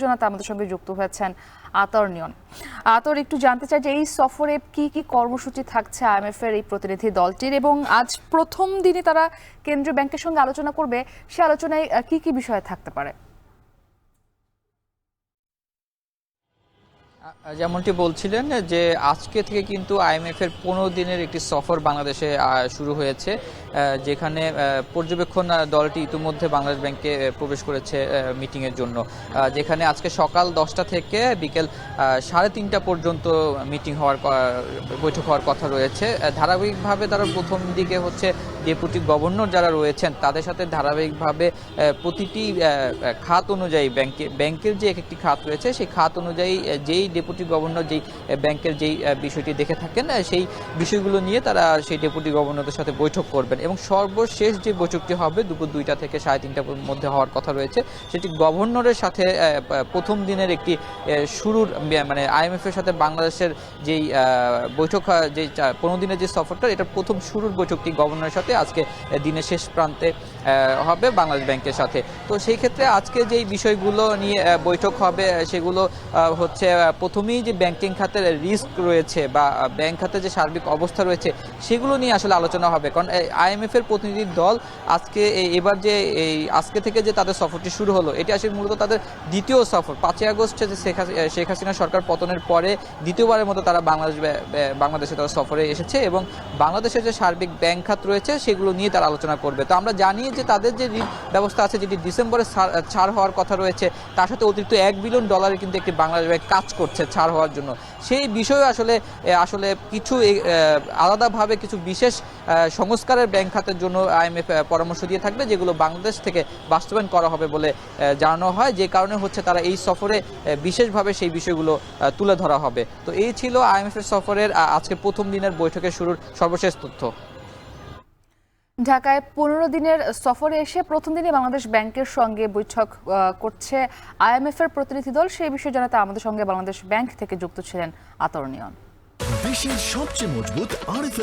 জানাতে আমাদের সঙ্গে যুক্ত হয়েছেন আতর নিয়ন। আতর, একটু জানতে চাই যে এই সফরে কি কি কর্মসূচি থাকছে আইএমএফ এর এই প্রতিনিধি দলটির, এবং আজ প্রথম দিনে তারা কেন্দ্রীয় ব্যাংকের সঙ্গে আলোচনা করবে, সে আলোচনায় কি কি বিষয় থাকতে পারে? যেমনটি বলছিলেন যে আজকে থেকে কিন্তু আইএমএফ এর 15 দিনের একটি সফর বাংলাদেশে শুরু হয়েছে, যেখানে পর্যবেক্ষণ দলটি ইতিমধ্যে বাংলাদেশ ব্যাংকে প্রবেশ করেছে মিটিংয়ের জন্য, যেখানে আজকে সকাল 10টা থেকে বিকেল 3:30 পর্যন্ত বৈঠক হওয়ার কথা রয়েছে। ধারাবাহিকভাবে তারা প্রথম দিকে হচ্ছে ডেপুটি গভর্নর যারা রয়েছেন তাদের সাথে ধারাবাহিকভাবে প্রতিটি খাত অনুযায়ী ব্যাংকের যে একটি খাত রয়েছে সেই খাত অনুযায়ী যেই ডেপুটি গভর্নর যেই ব্যাংকের যেই বিষয়টি দেখে থাকেন সেই বিষয়গুলো নিয়ে তারা সেই ডেপুটি গভর্নরদের সাথে বৈঠক করবেন, এবং সর্বশেষ যে বৈঠকটি হবে দুপুর 2টা থেকে 3:30টার মধ্যে হওয়ার কথা রয়েছে সেটি গভর্নরের সাথে প্রথম দিনের একটি শুরুর মানে আইএমএফ এর সাথে বাংলাদেশের যেই বৈঠক যে 15 দিনের যে সফরটা এটার প্রথম শুরুর বৈঠকটি গভর্নরের সাথে আজকে দিনের শেষ প্রান্তে হবে বাংলাদেশ ব্যাংকের সাথে। তো সেই ক্ষেত্রে আজকে যেই বিষয়গুলো নিয়ে বৈঠক হবে সেগুলো হচ্ছে প্রথমেই যে ব্যাংকিং খাতের রিস্ক রয়েছে বা ব্যাংক খাতের যে সার্বিক অবস্থা রয়েছে সেগুলো নিয়ে আসলে আলোচনা হবে, কারণ আইএমএফ এর প্রতিনিধি দল আজকে এবার যে এই আজকে থেকে যে তাদের সফরটি শুরু হলো এটি আসলে মূলত তাদের দ্বিতীয় সফর। 5ই আগস্ট যে শেখ হাসিনা সরকার পতনের পরে দ্বিতীয়বারের মতো তারা বাংলাদেশে তারা সফরে এসেছে, এবং বাংলাদেশের যে সার্বিক ব্যাংক খাত রয়েছে সেগুলো নিয়ে তারা আলোচনা করবে। তো আমরা জানি যে তাদের যে ঋণ ব্যবস্থা আছে যেটি ডিসেম্বরে ছাড় হওয়ার কথা রয়েছে, তার সাথে অতিরিক্ত $1 বিলিয়ন কিন্তু একটি বাংলাদেশ ব্যাংক কাজ করছে ছাড় হওয়ার জন্য। সেই বিষয়ে আসলে কিছু আলাদাভাবে কিছু বিশেষ সংস্কারের ব্যাংক খাতের জন্য আইএমএফ পরামর্শ দিয়ে থাকবে, যেগুলো বাংলাদেশ থেকে বাস্তবায়ন করা হবে বলে জানানো হয়, যে কারণে হচ্ছে তারা এই সফরে বিশেষভাবে সেই বিষয়গুলো তুলে ধরা হবে। তো এই ছিল আইএমএফ এর সফরের আজকে প্রথম দিনের বৈঠকের শুরুর সর্বশেষ তথ্য। ঢাকায় 15 দিনের সফরে এসে প্রথম দিনে বাংলাদেশ ব্যাংকের সঙ্গে বৈঠক করছে আইএমএফ এর প্রতিনিধি দল, সেই বিষয়ে জানাতে আমাদের সঙ্গে বাংলাদেশ ব্যাংক থেকে যুক্ত ছিলেন আতর নিয়ন। বিশ্বের সবচেয়ে মজবুত আরএফএল